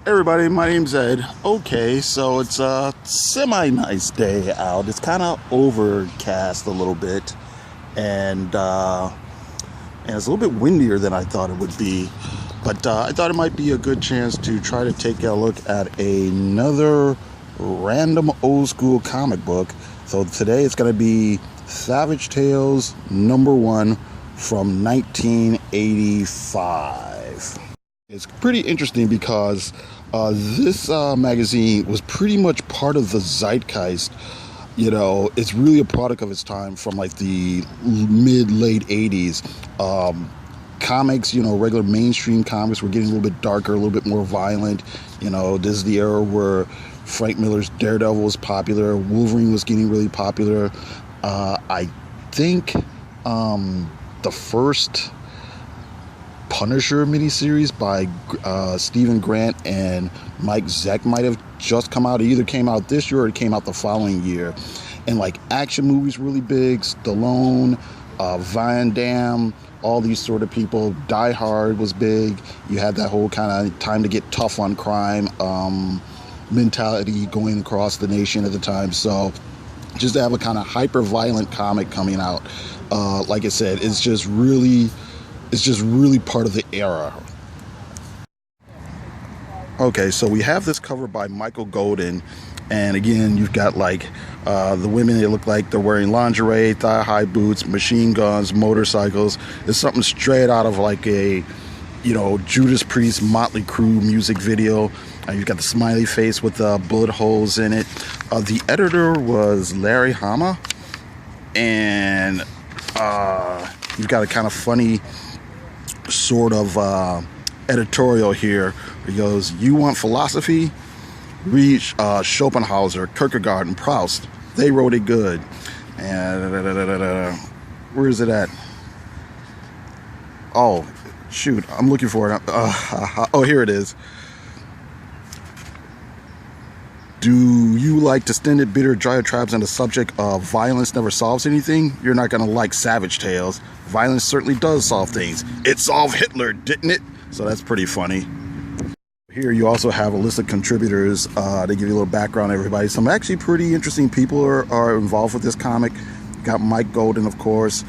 Everybody, my name's Ed. Okay, so it's a semi-nice day out. It's kind of overcast a little bit, and it's a little bit windier than I thought it would be. But I thought it might be a good chance to try to take a look at another random old school comic book. So today it's going to be Savage Tales #1 from 1985. It's pretty interesting because this magazine was pretty much part of the zeitgeist. You know, it's really a product of its time from like the mid-late 80s. Comics, you know, regular mainstream comics were getting a little bit darker, a little bit more violent. You know, this is the era where Frank Miller's Daredevil was popular, Wolverine was getting really popular. I think the first Punisher miniseries by Stephen Grant and Mike Zeck might have just come out. It either came out this year or it came out the following year. And like action movies really big, Stallone, Van Damme, all these sort of people. Die Hard was big. You had that whole kind of time to get tough on crime mentality going across the nation at the time. So just to have a kind of hyper violent comic coming out, like I said, it's just really part of the era. Okay, so we have this cover by Michael Golden, and again, you've got like the women. They look like they're wearing lingerie, thigh-high boots, machine guns, motorcycles. It's something straight out of like a, you know, Judas Priest, Motley Crue music video. You've got the smiley face with bullet holes in it. The editor was Larry Hama, and you've got a kind of funny sort of editorial here. He goes, "You want philosophy? Read Schopenhauer, Kierkegaard, and Proust. They wrote it good." And where is it at? Oh, shoot! I'm looking for it. Oh, here it is. Do you like distended, bitter diatribes on the subject of violence never solves anything? You're not going to like Savage Tales. Violence certainly does solve things. It solved Hitler, didn't it? So that's pretty funny. Here you also have a list of contributors to give you a little background on everybody. Some actually pretty interesting people are involved with this comic. Got Mike Golden, of course,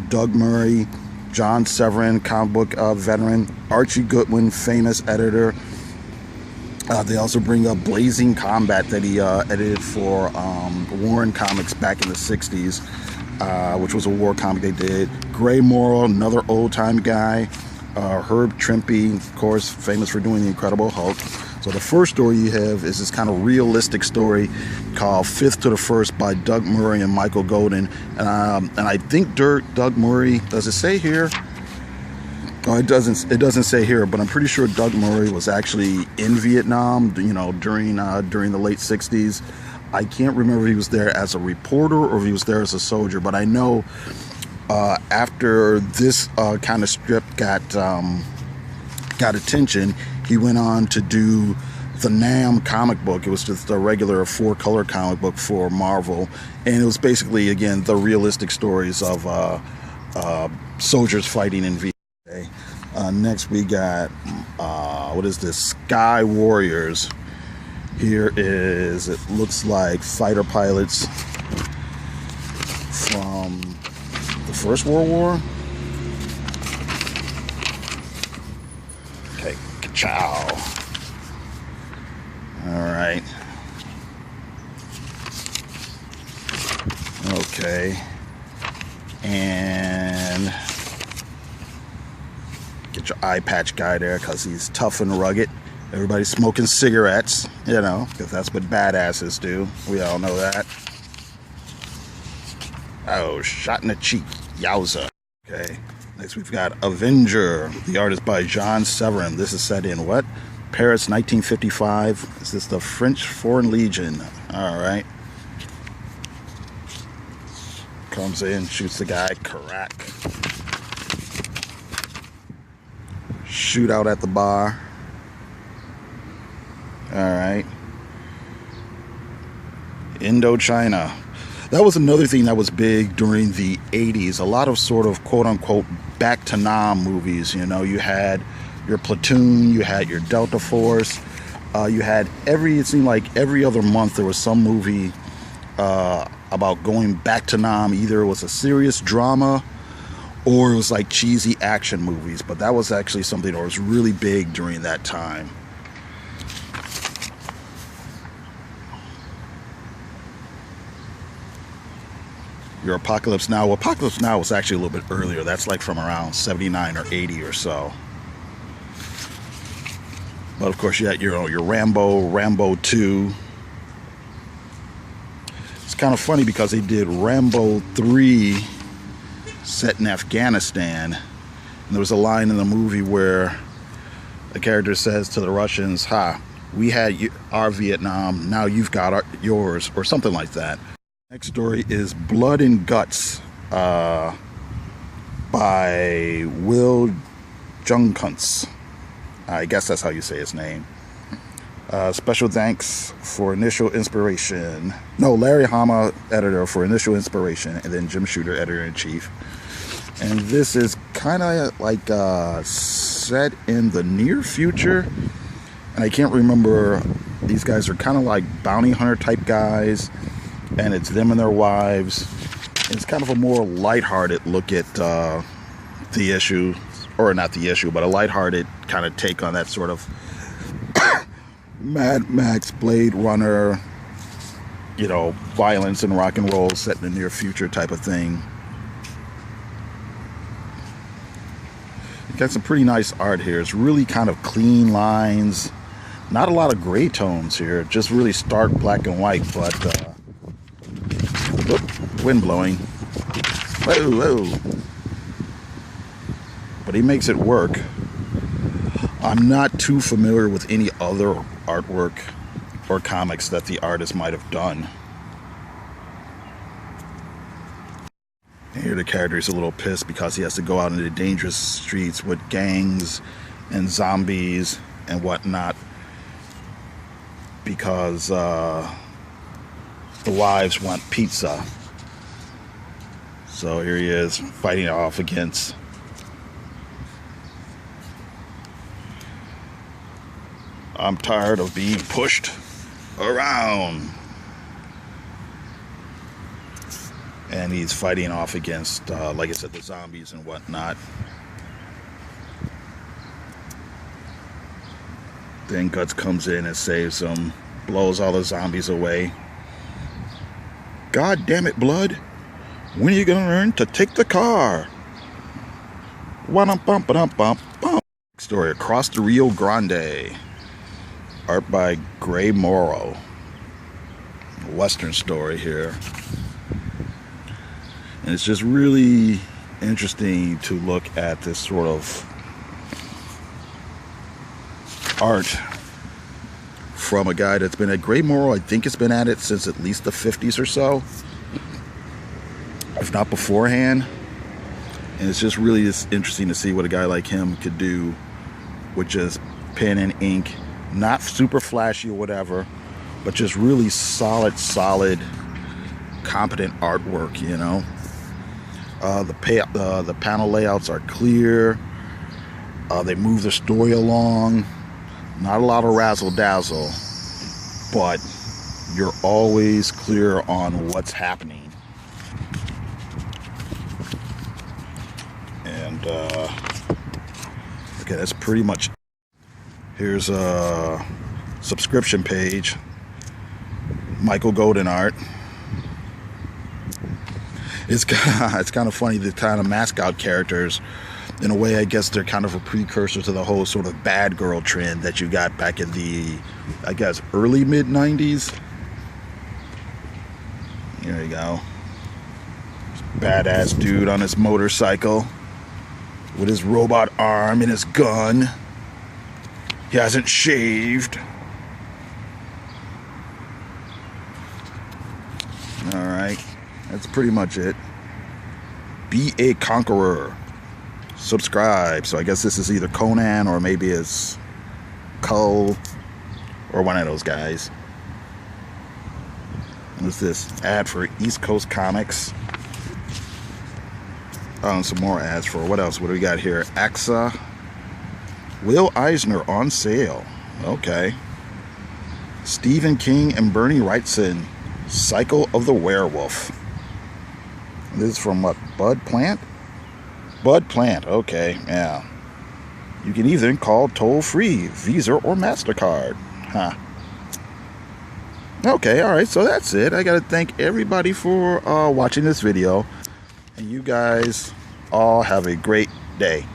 Doug Murray, John Severin, comic book veteran, Archie Goodwin, famous editor. They also bring up Blazing Combat that he edited for Warren Comics back in the 60s, which was a war comic they did. Gray Morrow, another old-time guy. Herb Trimpe, of course, famous for doing The Incredible Hulk. So the first story you have is this kind of realistic story called Fifth to the First by Doug Murray and Michael Golden. And I think Doug Murray, does it say here? Oh, it doesn't say here, but I'm pretty sure Doug Murray was actually in Vietnam, you know, during the late 60s. I can't remember if he was there as a reporter or if he was there as a soldier, but I know after this kind of strip got attention, he went on to do the Nam comic book. It was just a regular 4-color comic book for Marvel, and it was basically, again, the realistic stories of soldiers fighting in Vietnam. Next we got what is this? Sky Warriors. Here is, it looks like fighter pilots from the First World War. Okay, ka-chow. All right. Okay. And get your eye patch guy there because he's tough and rugged. Everybody's smoking cigarettes, you know, because that's what badasses do. We all know that. Oh, shot in the cheek. Yowza. Okay. Next we've got Avenger. The art is by John Severin. This is set in what? Paris, 1955. Is this the French Foreign Legion? All right. Comes in, shoots the guy. Crack. Shootout at the bar. All right. Indochina. That was another thing that was big during the 80s. A lot of sort of quote-unquote back to Nam movies. You know, you had your Platoon, you had your Delta Force, you had it seemed like every other month there was some movie about going back to Nam. Either it was a serious drama or it was like cheesy action movies, but that was actually something that was really big during that time. Your Apocalypse Now. Well, Apocalypse Now was actually a little bit earlier. That's like from around 79 or 80 or so. But of course you had your Rambo, Rambo 2. It's kind of funny because they did Rambo 3 set in Afghanistan. And there was a line in the movie where the character says to the Russians, "Ha, we had our Vietnam, now you've got yours," or something like that. Next story is Blood and Guts by Will Junkuntz. I guess that's how you say his name. Special thanks for initial inspiration. No, Larry Hama, editor, for initial inspiration, and then Jim Shooter, editor-in-chief. And this is kind of like set in the near future. And I can't remember, these guys are kind of like bounty hunter type guys. And it's them and their wives. It's kind of a more lighthearted look at the issue, or not the issue, but a lighthearted kind of take on that sort of Mad Max, Blade Runner, violence and rock and roll set in the near future type of thing. You got some pretty nice art here. It's really kind of clean lines, not a lot of gray tones here, just really stark black and white, but wind blowing. Whoa. But he makes it work. I'm not too familiar with any other artwork or comics that the artist might have done. And here the character is a little pissed because he has to go out into the dangerous streets with gangs and zombies and whatnot, because the wives want pizza. So here he is fighting off against "I'm tired of being pushed around." And he's fighting off against, like I said, the zombies and whatnot. Then Guts comes in and saves him, blows all the zombies away. "God damn it, Blood. When are you going to learn to take the car?" Bump. Story, Across the Rio Grande. Art by Gray Morrow. Western story here. And it's just really interesting to look at this sort of art from a guy that's been at Gray Morrow. I think it's been at it since at least the 50s or so, if not beforehand. And it's just really interesting to see what a guy like him could do with just pen and ink. Not super flashy or whatever, but just really solid, competent artwork, The panel layouts are clear. They move the story along. Not a lot of razzle-dazzle, but you're always clear on what's happening. And okay, that's pretty much. Here's a subscription page. Michael Golden art. It's kind of funny, the kind of mascot characters. In a way, I guess they're kind of a precursor to the whole sort of bad girl trend that you got back in the, I guess, early mid-90s. There you go. Badass dude on his motorcycle with his robot arm and his gun. He hasn't shaved. Alright, that's pretty much it. Be a Conqueror. Subscribe. So I guess this is either Conan or maybe it's Cull or one of those guys. What's this? Ad for East Coast Comics. Oh, and some more ads for what else? What do we got here? AXA, Will Eisner on sale. Okay. Stephen King and Bernie Wrightson, Cycle of the Werewolf. This is from what? Bud Plant? Bud Plant, okay, yeah. You can even call toll-free, Visa or MasterCard. Huh. Okay, alright, so that's it. I gotta thank everybody for watching this video. And you guys all have a great day.